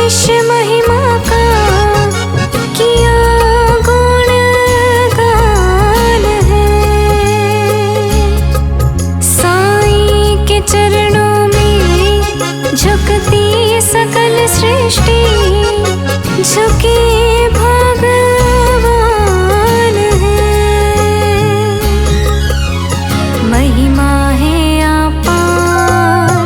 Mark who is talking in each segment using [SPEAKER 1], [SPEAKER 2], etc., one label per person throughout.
[SPEAKER 1] ईश महिमा का किया गुणगान है। साईं के चरणों में झुकती सकल सृष्टि, झुके भगवान है। महिमा है अपार,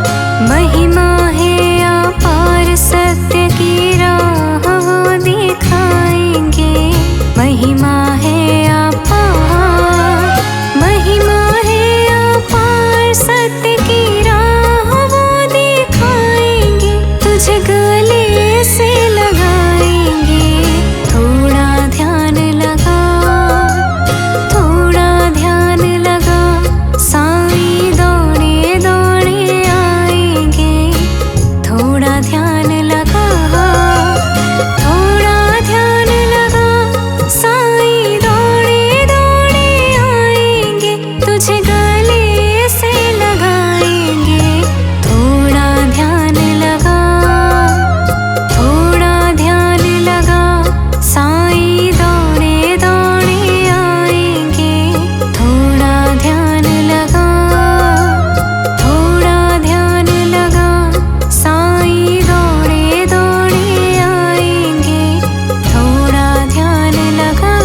[SPEAKER 1] महिमा है अपार, सत्य की राह वो दिखाएंगे। महिमा है अपार, महिमा है अपार, सत्य की राह वो दिखाएंगे। तुझे गले से लगाएंगे, थोड़ा ध्यान लगा, थोड़ा ध्यान लगा। साईं दौड़े दौड़े आएंगे, थोड़ा ध्यान लगा, थोड़ा ध्यान लगा। साईं दौड़े दौड़े आएंगे, तुझे गले से लगाएंगे। थोड़ा ध्यान लगा, थोड़ा ध्यान लगा। साईं दौड़े दौड़े आएंगे, थोड़ा ध्यान लगा, थोड़ा ध्यान लगा। साईं दौड़े दौड़े आएंगे, थोड़ा ध्यान लगा।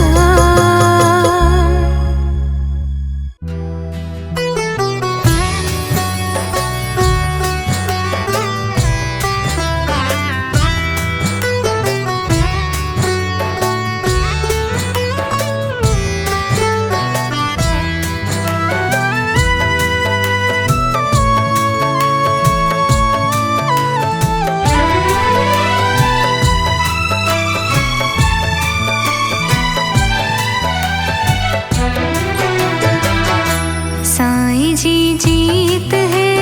[SPEAKER 1] साईं जी जीत है,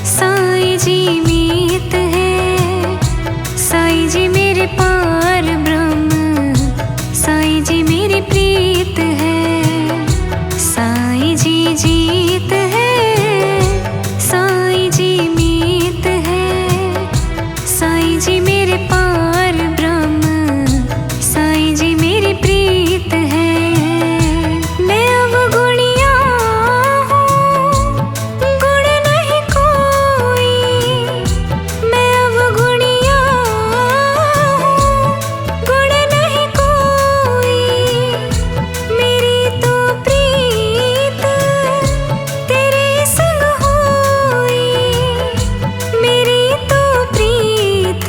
[SPEAKER 1] साईं जी मीत है। साईं जी मेरे पार ब्रह्म, साईं जी मेरी प्रीत है। साईं जी जीत है, साईं जी मीत है। साईं जी मेरे पार ब्रह्म, साईं जी मेरी प्रीत है। मैं अवगुणिया हूँ, गुण नहीं कोई। मैं अवगुणिया हूँ, गुण नहीं कोई। मेरी तो प्रीत तेरे संग होई, मेरी तो प्रीत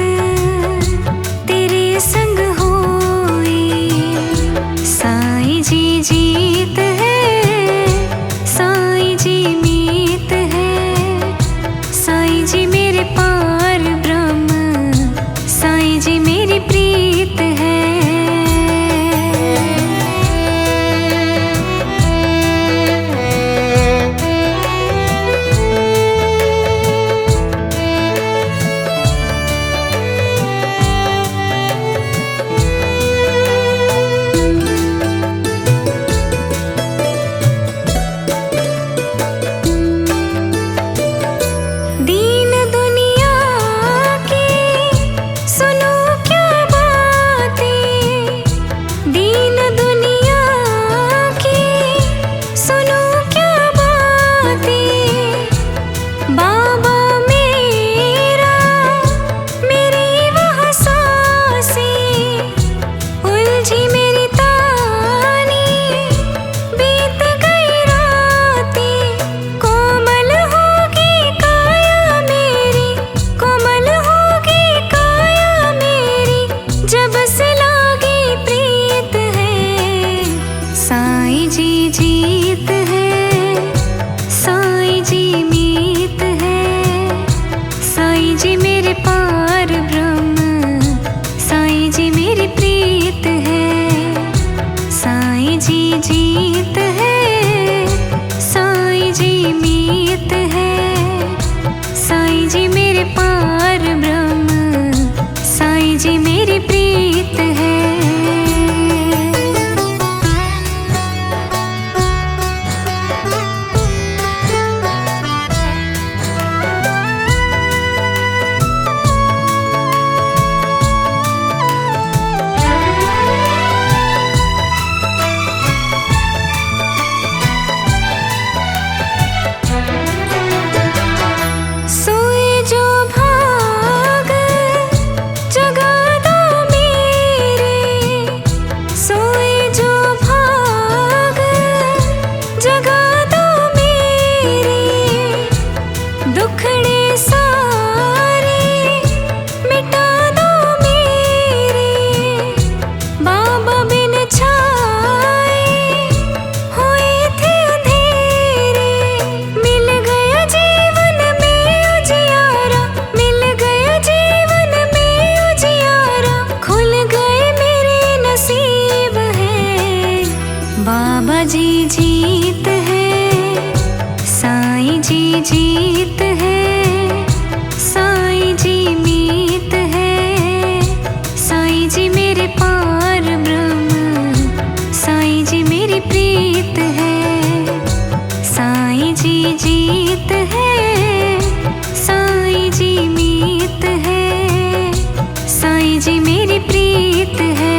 [SPEAKER 1] साईं जी मेरी प्रीत है।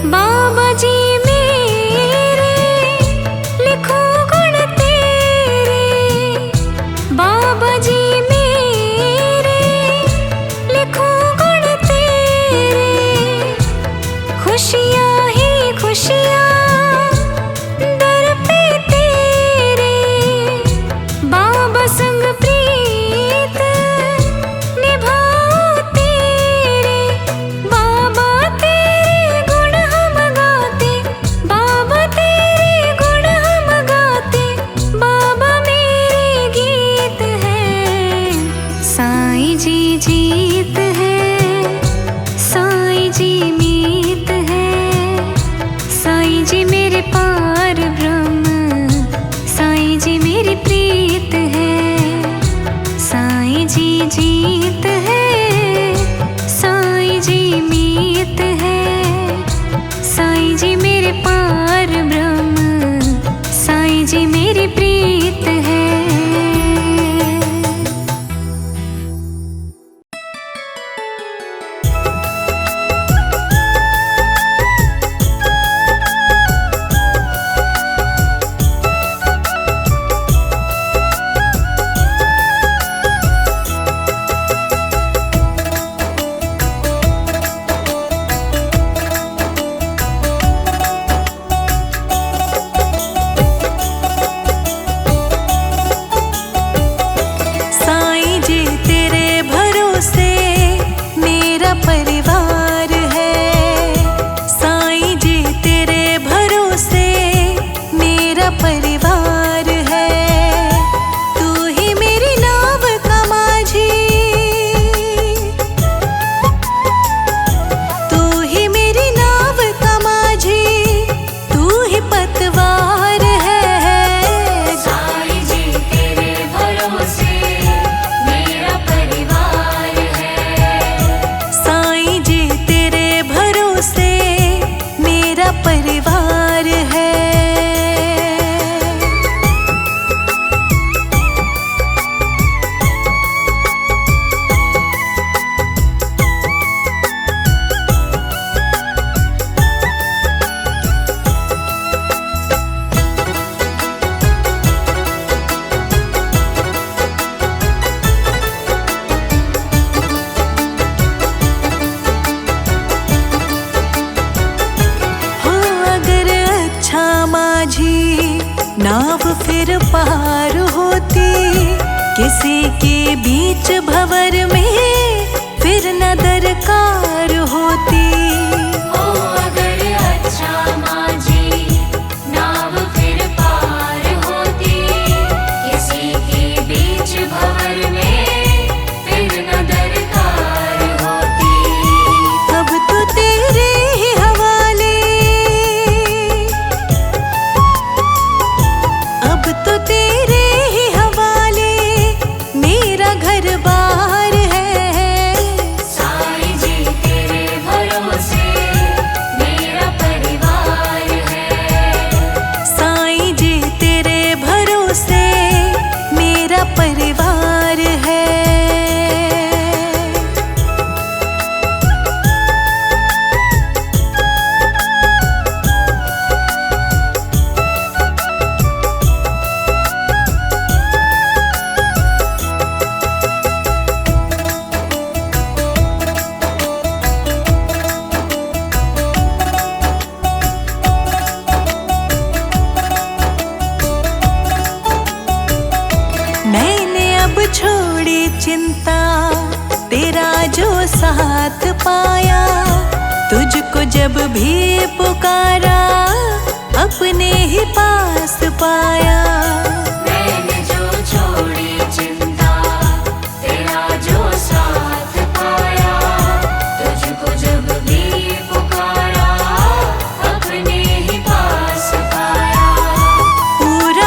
[SPEAKER 1] बाबा जी मेरे लिखो गुण तेरे, बाबा जी मेरे लिखो गुण तेरे, खुशियाँ ही खुशियाँ दर पे तेरे, बाबा संग प्रीत निभाओ तेरे, बाबा तेरे गुण हम गाते, बाबा तेरे गुण हम गाते, बाबा मेरे गीत है। साईं जी जीत है, साईं जी मीत है, साईं जी मेरे पार ब्रह्म, साईं जी मेरी प्रीत है। साईं जी जीत है, साईं जी मीत है, साईं जी मेरे पार ब्रह्म, साईं जी मेरी प्रीत है।
[SPEAKER 2] साईं जी तेरे भरोसे मेरा परिवार है, साईं जी तेरे भरोसे मेरा परिवार है, तू ही मेरी नाव का माझी, तू ही मेरी नाव का माझी, तू ही पतवार है।
[SPEAKER 1] साईं जी तेरे भरोसे मेरा परिवार है,
[SPEAKER 2] साईं जी तेरे भरोसे मेरा परिवार है। हो अगर अच्छा माझी नाव फिर पार होती, किसी के बीच भंवर में फिर न दरकार होती।
[SPEAKER 1] ओ अगर अच्छा माझी नाव फिर पार होती, किसी के बीच भंवर में फिर न दरकार होती।
[SPEAKER 2] अब तो तेरे ही हवाले, अब तो तेरे ही हवाले मेरा घर बार है।
[SPEAKER 1] साईं जी तेरे भरोसे मेरा परिवार है,
[SPEAKER 2] साईं जी तेरे भरोसे मेरा परिवार है। मैंने अब छोड़ी चिंता, तेरा जो साथ पाया, तुझको जब भी पुकारा अपने ही पास पाया।
[SPEAKER 1] मैंने जो छोड़ी चिंता, तेरा जो साथ पाया, तुझको जब भी पुकारा अपने ही पास पाया।
[SPEAKER 2] पूरा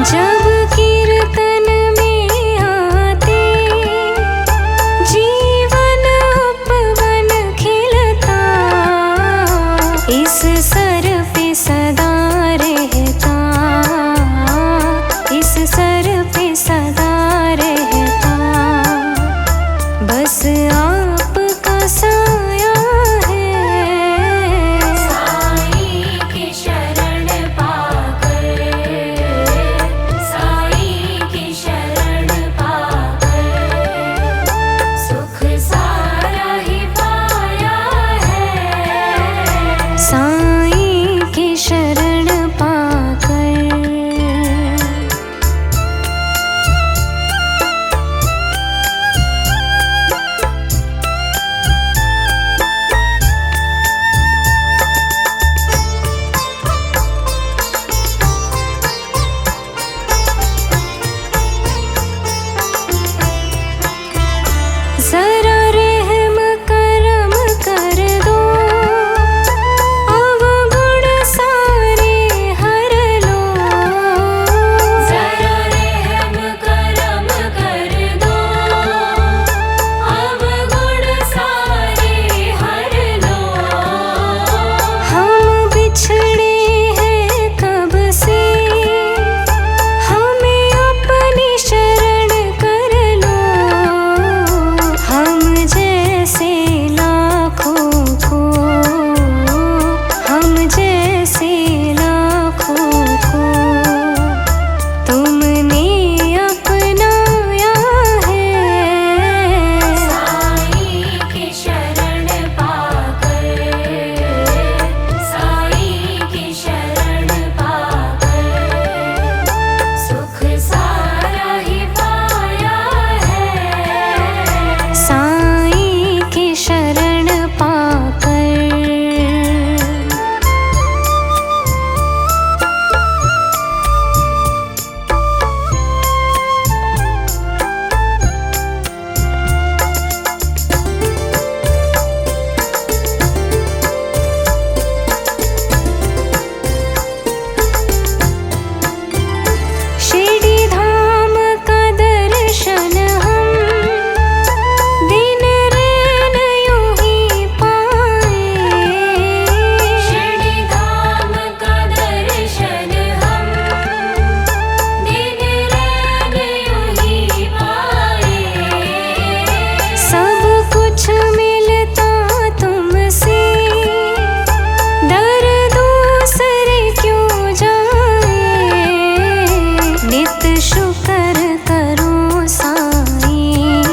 [SPEAKER 3] जब कीर्तन में आते जीवन उपवन खिलता, इस सर पे सदा रहता, इस सर पे सदा रहता, बस आपका साया है।
[SPEAKER 1] साईं की शरण पाकर, साईं की शरण पाकर, सुख सारा ही पाया है।
[SPEAKER 3] साईं की शरण पाकर। जरा रहम करम कर दो, अवगुण सारे हर लो।
[SPEAKER 1] जरा रहम करम कर दो, अवगुण सारे हर लो।
[SPEAKER 3] हम बिछड़े हैं कब से, हमें अपनी शरण कर लो। हम जैसे लाखों को, हम जैसे लाखों को तुमने अपनाया है।
[SPEAKER 1] साईं की शरण पाकर, साईं की शरण पाकर, सुख सारा ही पाया है।
[SPEAKER 3] साईं की शरण पाकर। शिरडी धाम का दर्शन हम दिन रैन यूं ही पाए।
[SPEAKER 1] शिरडी धाम का दर्शन हम दिन रैन यूं ही पाए।
[SPEAKER 3] सब कुछ मिलता तुमसे, दर दूसरे क्यों जाए। नित शुक्र करो साईं,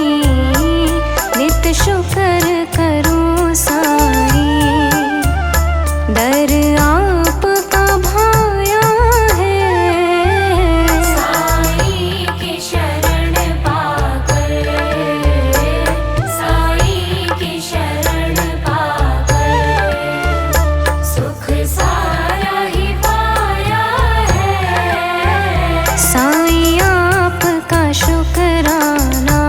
[SPEAKER 3] नित शुक्र करो साईं, दर आपका भाया है।
[SPEAKER 1] साईं की शरण पाकर, साईं की शरण पाकर, सुख सारा ही पाया है।
[SPEAKER 3] साईं आपका शुक्राना,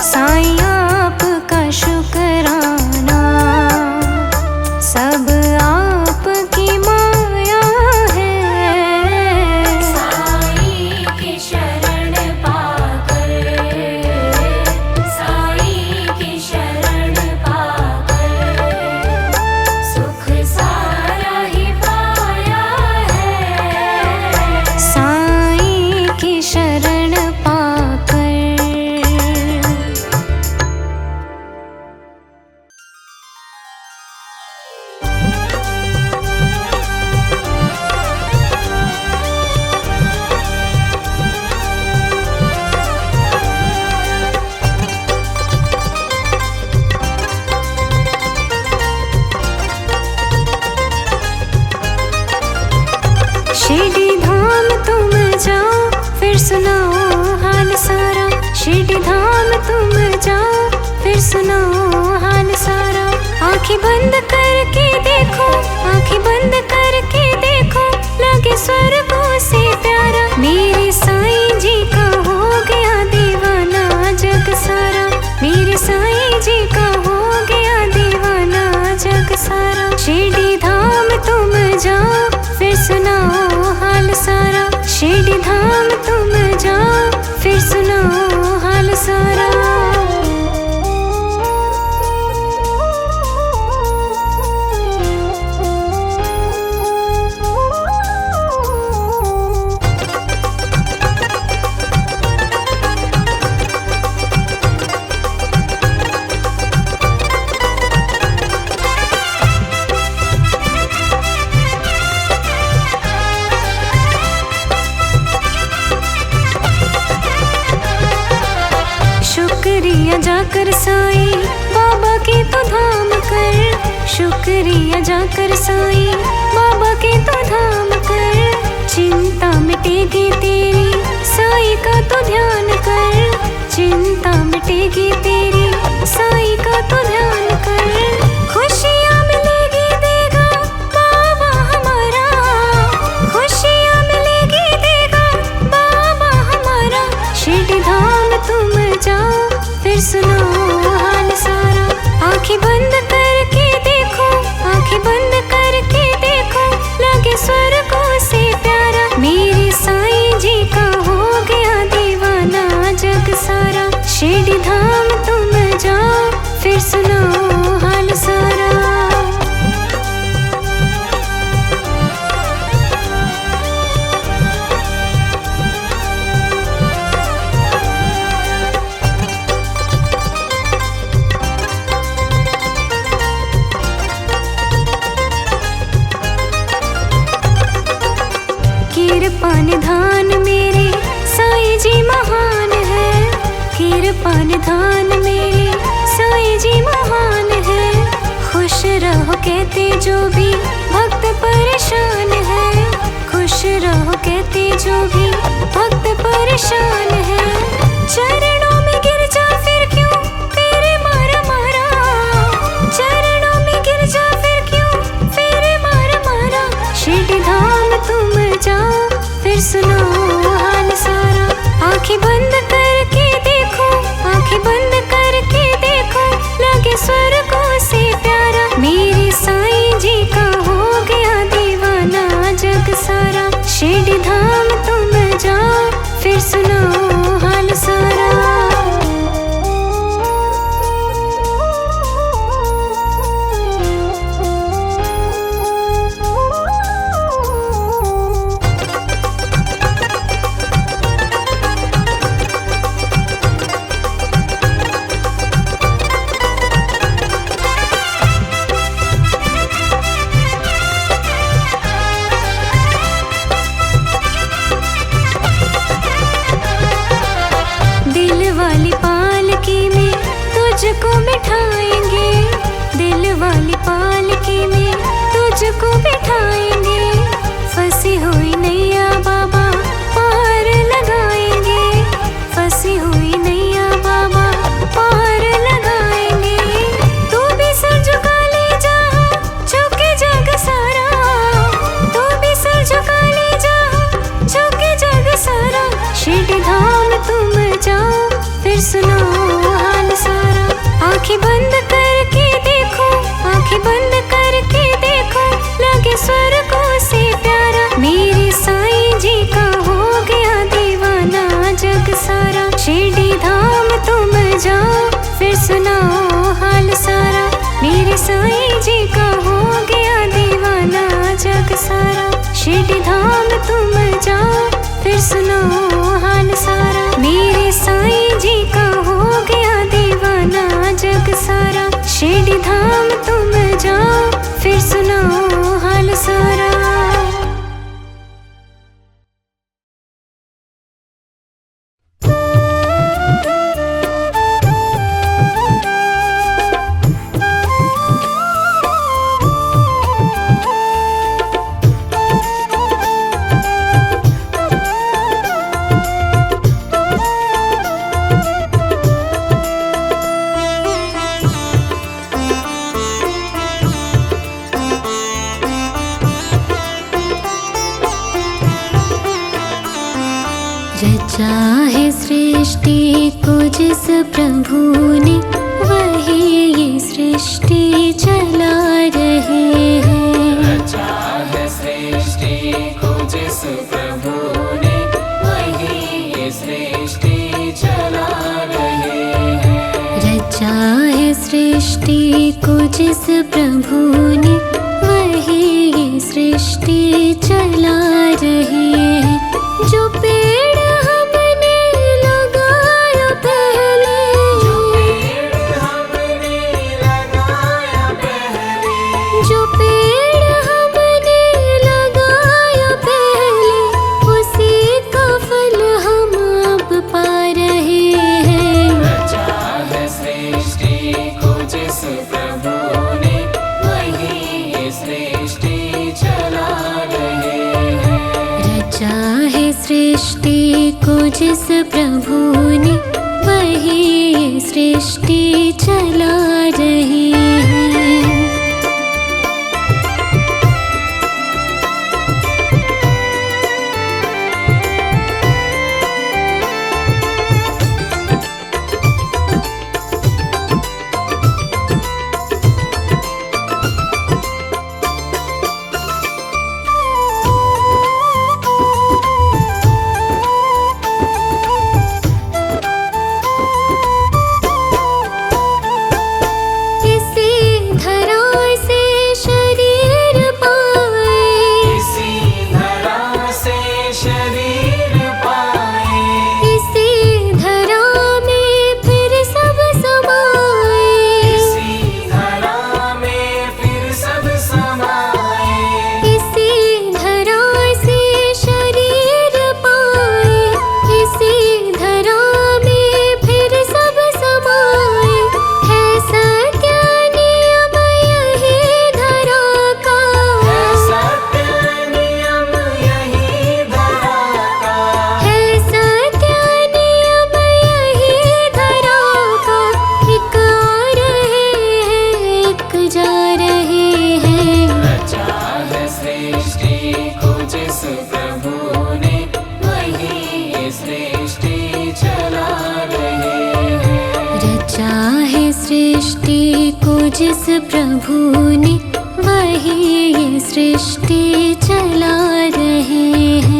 [SPEAKER 3] साईं आपका शुक्राना, सब आपकी माया है।
[SPEAKER 1] साईं की शरण पाकर, साईं की शरण पाकर, सुख सारा ही पाया है।
[SPEAKER 3] साईं की शरण पाकर। शिरडी धाम तुम जाओ, फिर सुनाओ हाल सारा। शिरडी धाम तुम जाओ, फिर सुनाओ हाल सारा। आँखें बंद करके देखो, आँखें बंद करके देखो, लगे स्वर्गों से प्यारा। मेरे साईं जी का हो गया दीवाना जग सारा, मेरे साईं जी का हो गया दीवाना जग सारा। शिरडी धाम तुम जाओ, फिर सुनाओ हाल सारा। जाकर साईं बाबा के तो धाम कर, शुक्रिया जाकर साईं बाबा के तो धाम कर। चिंता मिटेगी तेरी साईं का तो ध्यान कर, चिंता मिटेगी तेरी साईं का तो ध्यान कर। खुशियाँ मिलेगी देगा बाबा हमारा, खुशियाँ मिलेगी देगा बाबा हमारा। शिरडी धाम तुम जाओ फिर सुनो हाल सारा। आँखें बंद करके देखो, आँखें बंद करके देखो, लगे स्वर्गों से प्यारा। मेरे साईं जी का हो गया दीवाना जग सारा। शिरडी धाम तुम जाओ फिर सुनो हाल सारा। कृपा निधान मेरे साईं जी महान है, कृपा निधान मेरे साईं जी महान है। खुश रहो कहते जो भी भक्त परेशान है, खुश रहो कहते जो भी भक्त परेशान है। चरणों में गिर जा फिर क्यों तेरे मारा मारा, चरणों में गिर जा फिर क्यों तेरे मारा मारा। शिरडी धाम तुम जाओ फिर सुनो हाल सारा। आँखें बंद करके देखो, आँखें बंद करके देखो, लगे स्वर्गों से प्यारा। मेरे साईं जी का हो गया दीवाना जग सारा। शिरडी धाम तुम जाओ फिर सुनो हाल सारा। दिल वाली पालकी में तुझको बिठाएंगे, दिल वाली पालकी में तुझको बिठाएंगे। फंसी हुई नैया बाबा पार लगाएंगे, फंसी हुई नैया बाबा पार लगाएंगे। तू भी सर झुका ले जहाँ झुके जग सारा, तू भी सर झुका ले जहाँ झुके जग सारा। शिरडी धाम तुम जाओ फिर सुनो हाल सारा। आँखें बंद करके देखो, आँखें बंद करके देखो, लगे स्वर्गों से प्यारा। मेरे साईं जी का हो गया दीवाना जग सारा। शिरडी धाम तुम जाओ फिर सुनो हाल सारा। मेरे साईं जी का हो गया दीवाना जग सारा। शिरडी धाम तुम जाओ फिर सुनो हाल सारा। मेरे साईं जी का हो गया दीवाना जग सारा। शिरडी धाम तुम जाओ फिर सुनो हाल सारा। रचा है सृष्टि को जिस प्रभु ने, वही ये सृष्टि चला रहे हैं।
[SPEAKER 4] रचा है सृष्टि को जिस प्रभु ने, वही ये सृष्टि चला रहे हैं।
[SPEAKER 3] रचा है सृष्टि को जिस प्रभु ने, वही ये सृष्टि चला रहे हैं। जो पेड़ हमने लगाया पहले,
[SPEAKER 4] जो पेड़ हमने लगाया पहले,
[SPEAKER 3] जो पेड़ हमने लगाया पहले, उसी का फल हम अब पा रहे हैं।
[SPEAKER 4] रचा है
[SPEAKER 3] रचा है सृष्टि को जिस प्रभु ने, वही सृष्टि चला रही है। सृष्टि को जिस प्रभु ने, वही सृष्टि चला रहे हैं।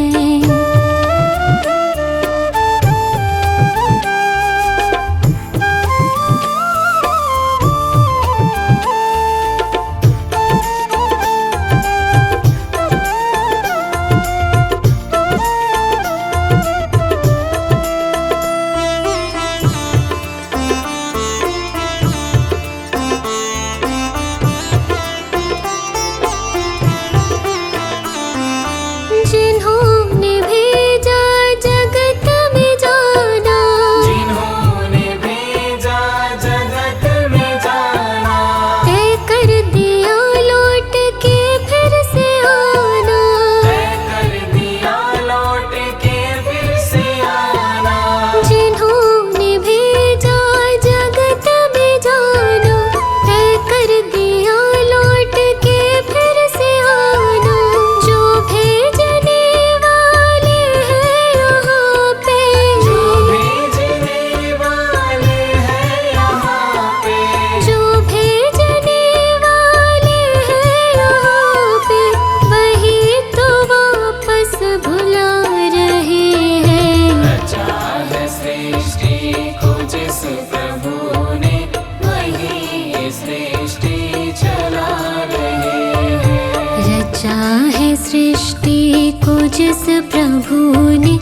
[SPEAKER 3] सृष्टि को जिस प्रभु ने,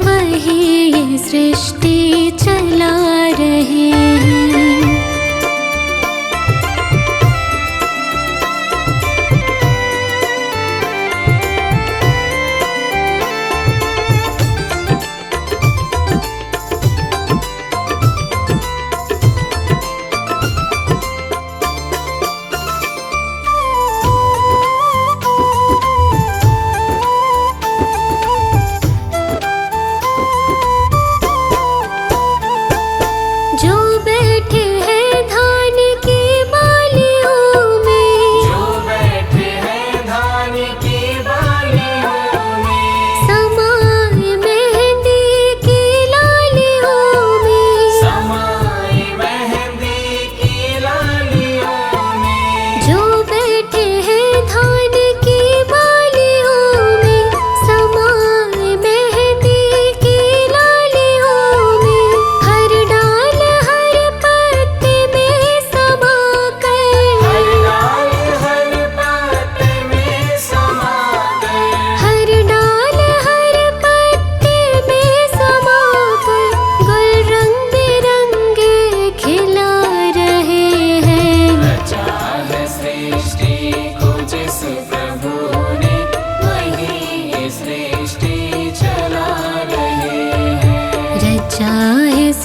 [SPEAKER 3] वही सृष्टि चला रहे हैं।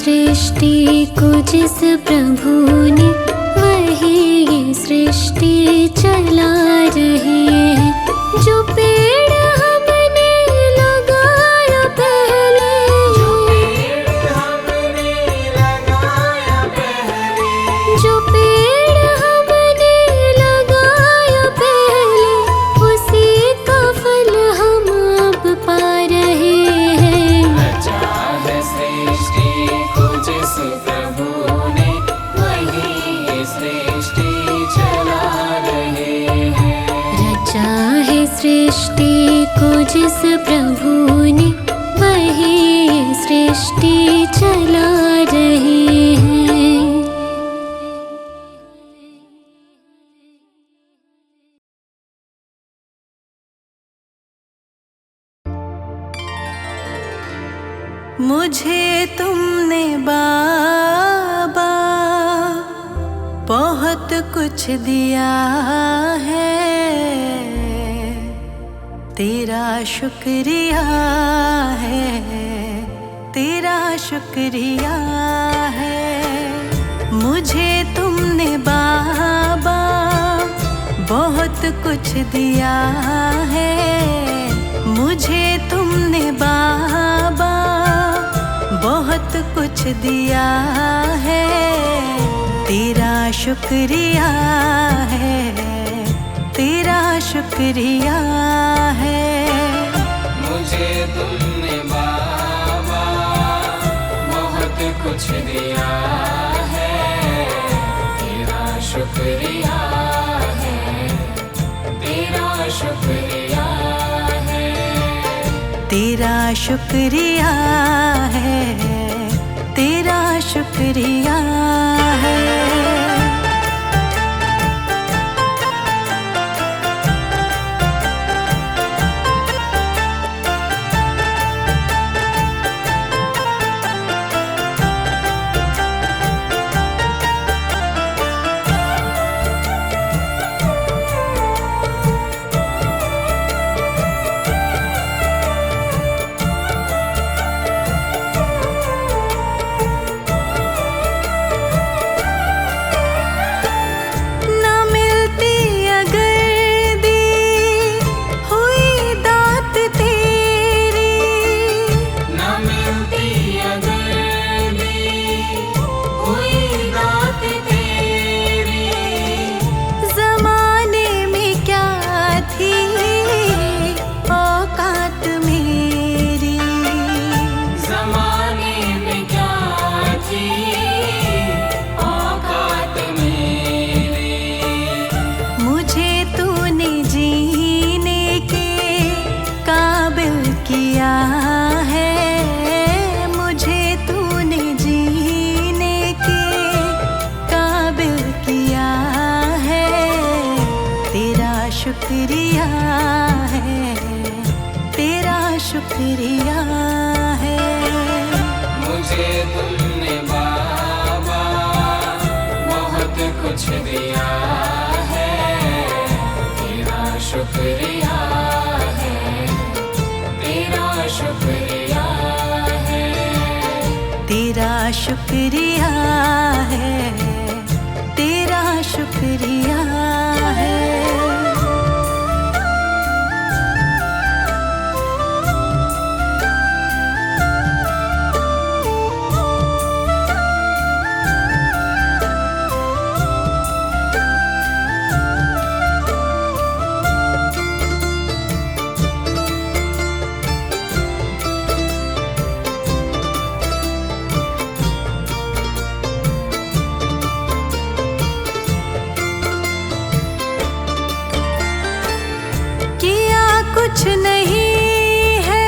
[SPEAKER 3] सृष्टि को जिस प्रभु ने, वही सृष्टि चला रहे हैं। जो पेड़ हमने लगाए सृष्टि को जिस प्रभु ने वही सृष्टि चला रहे हैं।
[SPEAKER 2] मुझे तुमने बाबा बहुत कुछ दिया है, तेरा शुक्रिया है, तेरा शुक्रिया है। मुझे तुमने बाबा बहुत कुछ दिया है, मुझे तुमने बाबा बहुत कुछ दिया है, तेरा शुक्रिया है, तेरा शुक्रिया है।
[SPEAKER 4] मुझे तुमने बाबा बहुत कुछ दिया है, तेरा शुक्रिया है, तेरा शुक्रिया है,
[SPEAKER 2] तेरा शुक्रिया है, तेरा शुक्रिया है। शुक्रिया है, तेरा शुक्रिया है।
[SPEAKER 4] मुझे तुमने बाबा बहुत कुछ दिया है, तेरा शुक्रिया है, तेरा शुक्रिया है,
[SPEAKER 2] तेरा शुक्रिया है, तेरा शुक्रिया है। कुछ नहीं है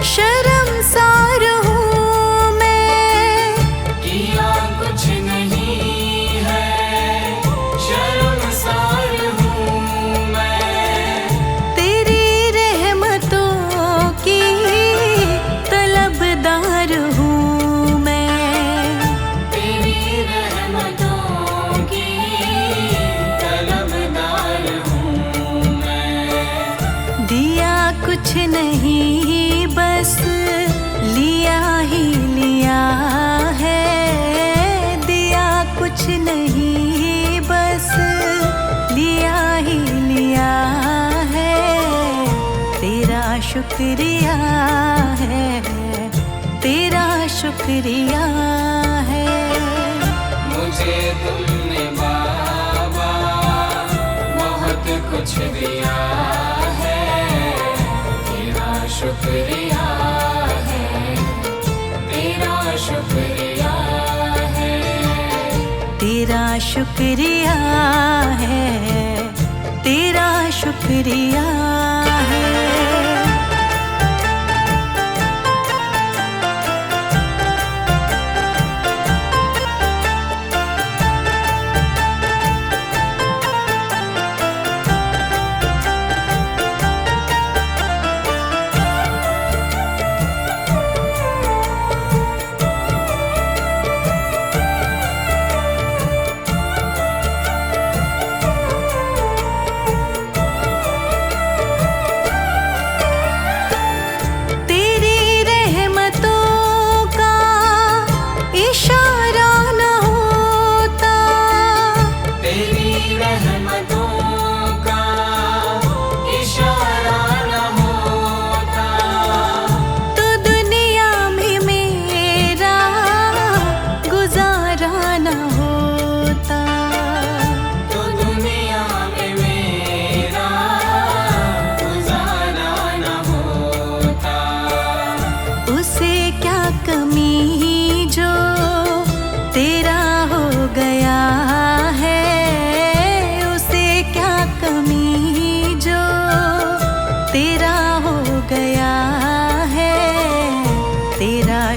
[SPEAKER 2] शर्मसार हूँ मैं,
[SPEAKER 4] किया कुछ नहीं है शर्मसार हूँ मैं,
[SPEAKER 2] तेरी रहमतों की तलबदार हूँ मैं,
[SPEAKER 4] तेरी रहमतों की तलबदार हूँ मैं।
[SPEAKER 2] दिया कुछ नहीं बस लिया ही लिया है, दिया कुछ नहीं बस लिया ही लिया है, तेरा शुक्रिया है, तेरा शुक्रिया है।
[SPEAKER 4] मुझे तुमने बाबा बहुत कुछ दिया है, तेरा शुक्रिया है, तेरा शुक्रिया है, तेरा
[SPEAKER 2] शुक्रिया है, तेरा शुक्रिया है।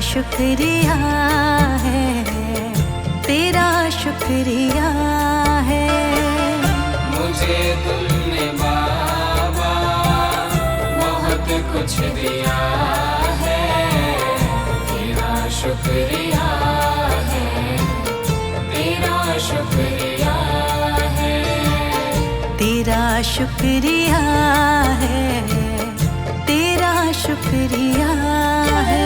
[SPEAKER 2] शुक्रिया है, तेरा शुक्रिया है।
[SPEAKER 4] मुझे तुमने बाबा बहुत कुछ दिया है, तेरा शुक्रिया है, तेरा शुक्रिया है,
[SPEAKER 2] तेरा शुक्रिया है, तेरा शुक्रिया है।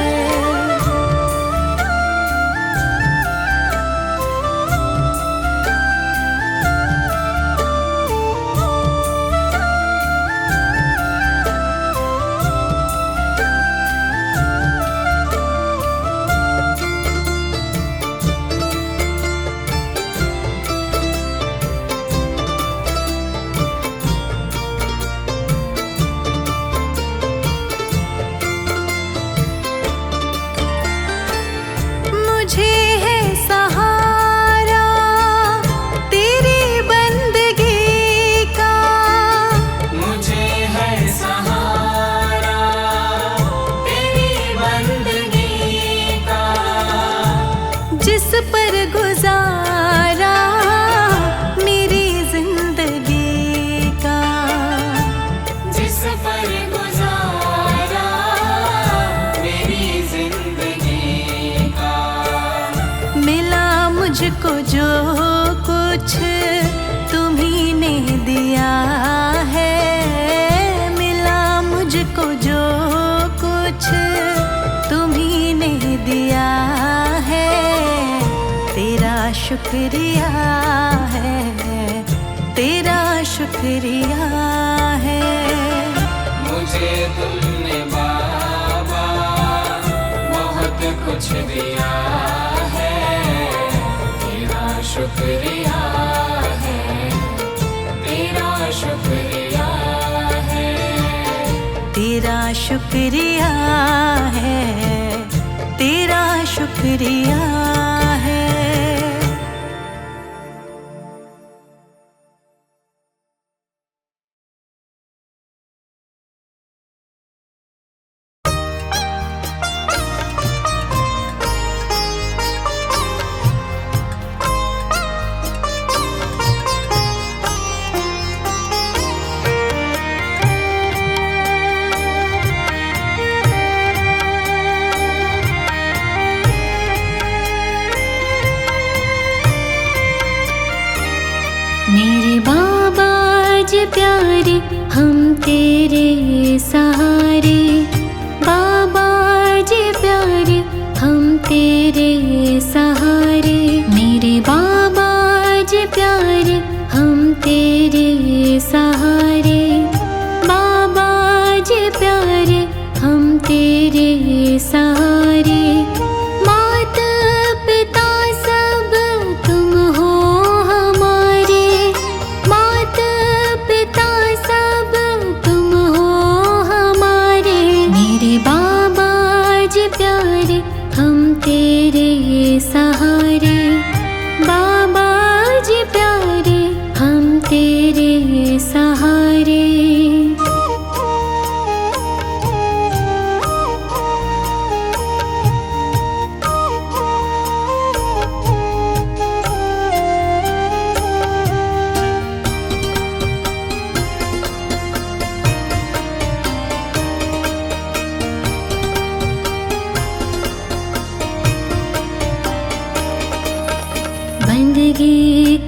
[SPEAKER 2] मुझको जो कुछ तुम्ही ने दिया है, मिला मुझको जो कुछ तुम्ही ने दिया है, तेरा शुक्रिया है, तेरा शुक्रिया है।
[SPEAKER 4] मुझे तुमने बाबा बहुत कुछ दिया है, शुक्रिया है, तेरा शुक्रिया है,
[SPEAKER 2] तेरा शुक्रिया है, तेरा शुक्रिया है।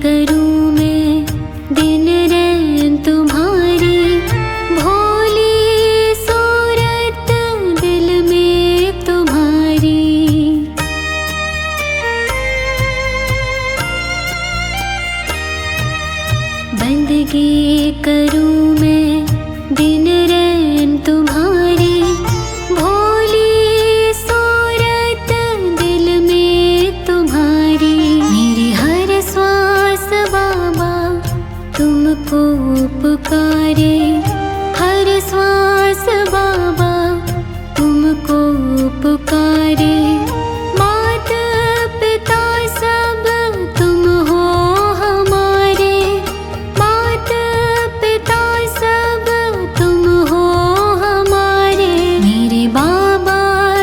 [SPEAKER 3] करूं मैं दिन रैन तुम्हारी, भोली सूरत दिल में तुम्हारी। बंदगी करूं मैं दिन रैन तुम्हारी, भोली सूरत दिल में तुम्हारी। मेरी हर श्वास बाबा तुमको पुकारे, हर श्वास बाबा तुमको पुकारे। माता पिता सब तुम हो हमारे, माता पिता सब तुम हो हमारे। मेरे बाबा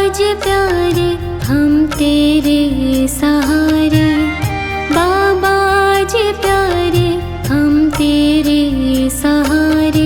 [SPEAKER 3] जी प्यारे हम तेरे सहारे, बाबा जी प्यारे हम तेरे सहारे।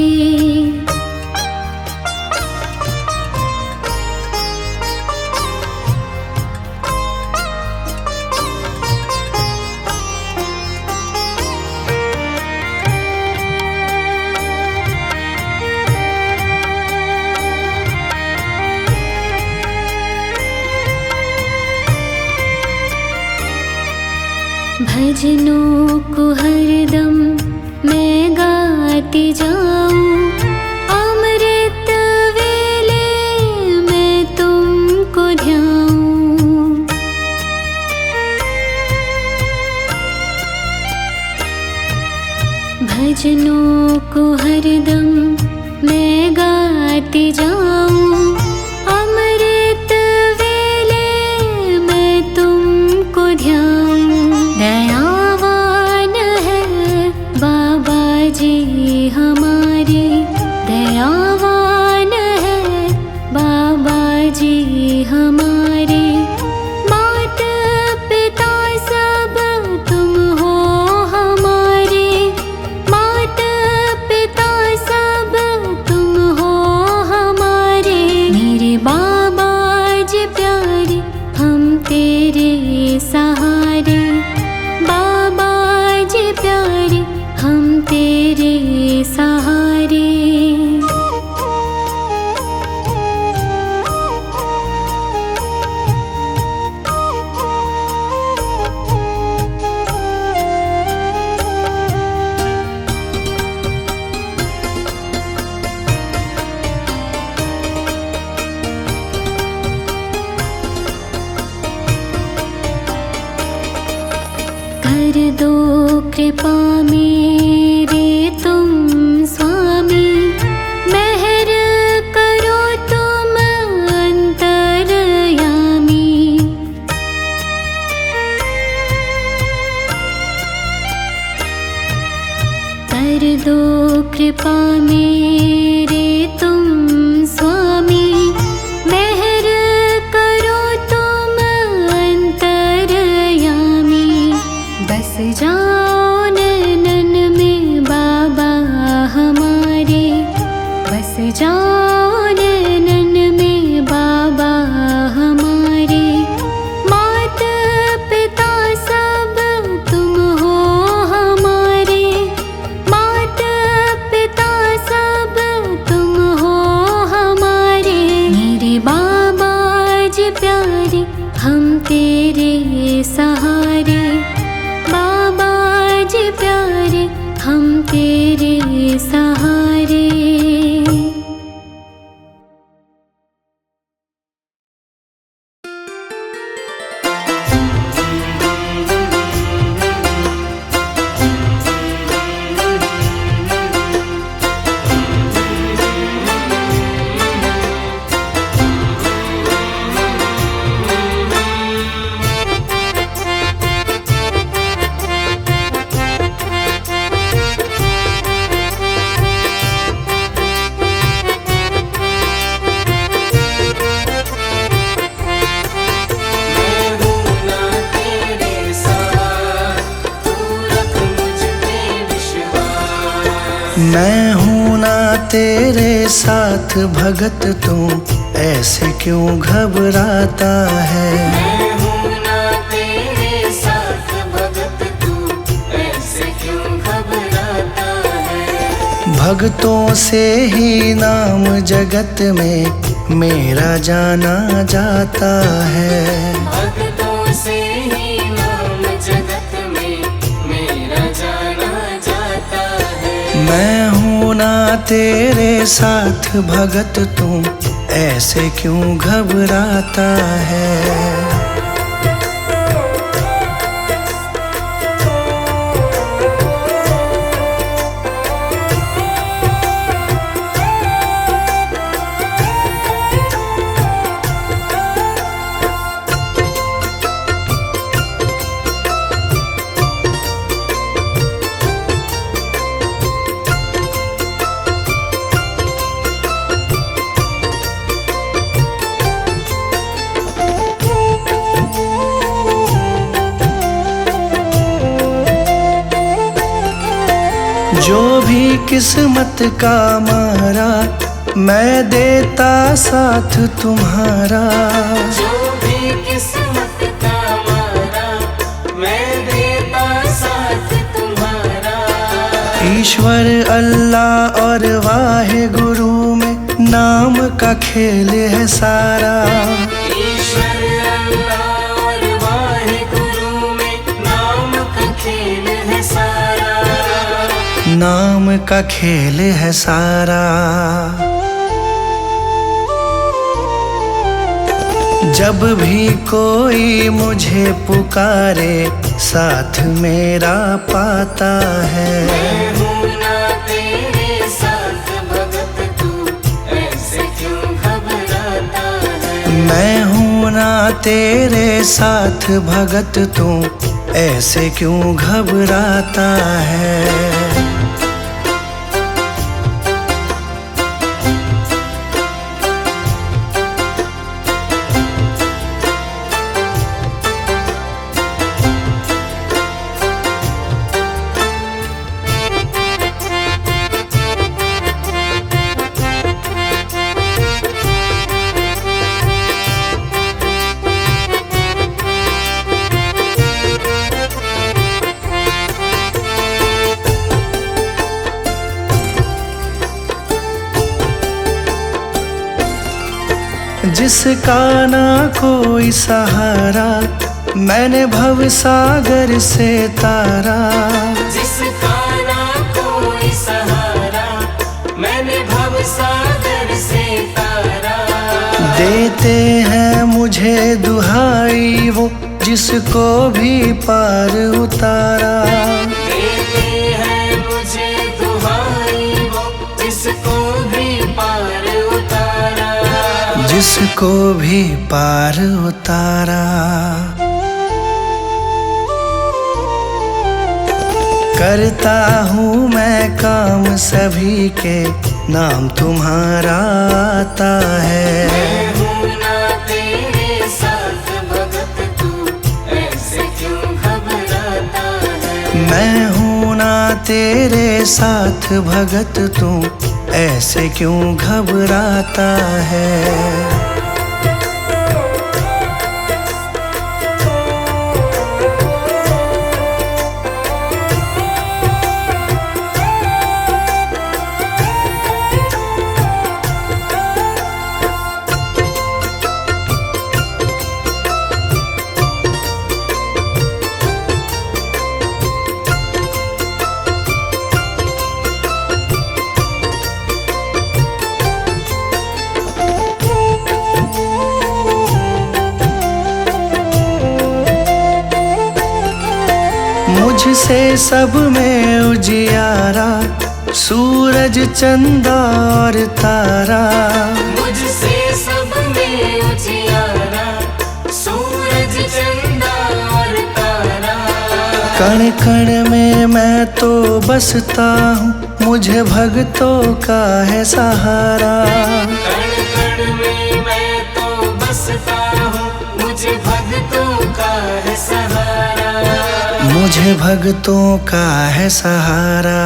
[SPEAKER 3] भजनों को हरदम मैं गाती जाऊं, अमृत वेले मैं तुमको ध्याऊं। भजनों को हरदम मैं गाती जाऊं, अमृत वेले मैं तुमको ध्याऊं। दयावान है बाबा जी हमारे, दयावान है बाबा जी हमारे। माता पिता सब तुम हो हमारे, माता पिता सब तुम हो हमारे। मेरे बाबा जी प्यारे हम तेरे सहारे, बाबा जी प्यारे हम तेरे सहारे। कर दो कृपा मेरे तुम स्वामी, मेहर करो तुम अंतर्यामी। कर दो कृपा मेरे तुम स्वामी, मेहर करो तुम अंतर्यामी। बस जाओ नैनन में बाबा हमारे, बस जाओ नैनन में बाबा हमारे। माता पिता सब तुम हो हमारे, माता पिता सब तुम हो हमारे। मेरे बाबा जी प्यारे हम तेरे सहारे, बाबा जी प्यारे हम तेरे सहारे।
[SPEAKER 5] मैं हूँ ना तेरे साथ भगत, तू ऐसे क्यों घबराता है।
[SPEAKER 4] मैं हूँ ना तेरे साथ भगत, तू ऐसे
[SPEAKER 5] भक्तों से ही नाम जगत में मेरा जाना जाता है।
[SPEAKER 4] भक्तों से ही नाम जगत में मेरा जाना जाता है।
[SPEAKER 5] मैं हूँ ना तेरे साथ भगत, तू ऐसे क्यों घबराता है। जो भी किस्मत का मारा, मैं देता साथ तुम्हारा।
[SPEAKER 4] जो भी किस्मत का मारा, मैं देता साथ तुम्हारा।
[SPEAKER 5] ईश्वर अल्लाह और वाहे गुरु में नाम का खेल है सारा।
[SPEAKER 4] ईश्वर अल्लाह और वाहे गुरु में नाम का खेल है सारा।
[SPEAKER 5] नाम का खेल है सारा। जब भी कोई मुझे पुकारे, साथ मेरा पाता है।
[SPEAKER 4] मैं हूँ ना तेरे साथ भगत, तू ऐसे क्यों घबराता है।
[SPEAKER 5] मैं हूँ ना तेरे साथ भगत, तू ऐसे क्यों घबराता है। जिसका ना कोई सहारा, मैंने भव सागर से तारा।
[SPEAKER 4] जिसका ना कोई सहारा, मैंने भव सागर से तारा।
[SPEAKER 5] देते हैं मुझे दुहाई वो, जिसको भी पार उतारा।
[SPEAKER 4] देते हैं मुझे दुहाई वो, जिसको भी पार उतारा।
[SPEAKER 5] जिसको भी पार उतारा। करता हूँ मैं काम सभी के, नाम तुम्हारा आता है।
[SPEAKER 4] मैं हूँ ना तेरे साथ भगत, तू ऐसे क्यों घबराता है।
[SPEAKER 5] मैं हूँ ना तेरे साथ भगत, तू ऐसे क्यों घबराता है। मुझसे सब में उजियारा, सूरज चंदा और तारा।
[SPEAKER 4] मुझसे सब में उजियारा, सूरज चंदा और तारा।
[SPEAKER 5] कण कण में मैं तो बसता हूँ, मुझे भक्तों का है सहारा।
[SPEAKER 4] कण कण में मैं तो बसता हूँ, मुझे भक्तों का है सहारा।
[SPEAKER 5] मुझे भक्तों का है सहारा।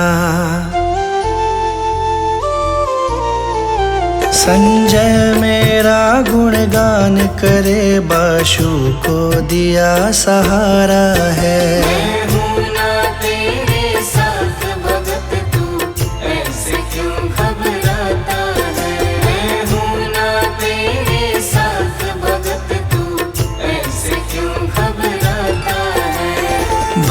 [SPEAKER 5] संजय मेरा गुणगान करे, बाशु को दिया सहारा है।
[SPEAKER 4] मैं हूँ ना तेरे साथ भगत, तू ऐसे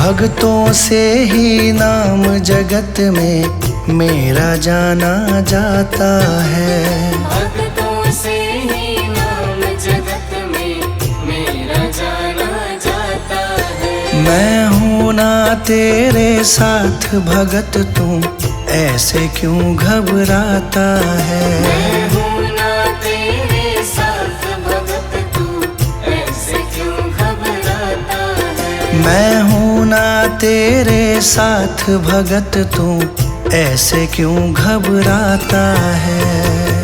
[SPEAKER 5] भक्तों से ही नाम जगत में मेरा जाना जाता है।
[SPEAKER 4] भक्तों से ही नाम जगत में मेरा जाना जाता है।
[SPEAKER 5] मैं हूँ ना तेरे साथ भगत, तू ऐसे क्यों घबराता है।
[SPEAKER 4] मैं हूँ ना तेरे साथ भगत, तू ऐसे क्यों घबराता है।
[SPEAKER 5] मैं हूँ ना तेरे साथ भगत, तू ऐसे क्यों घबराता है।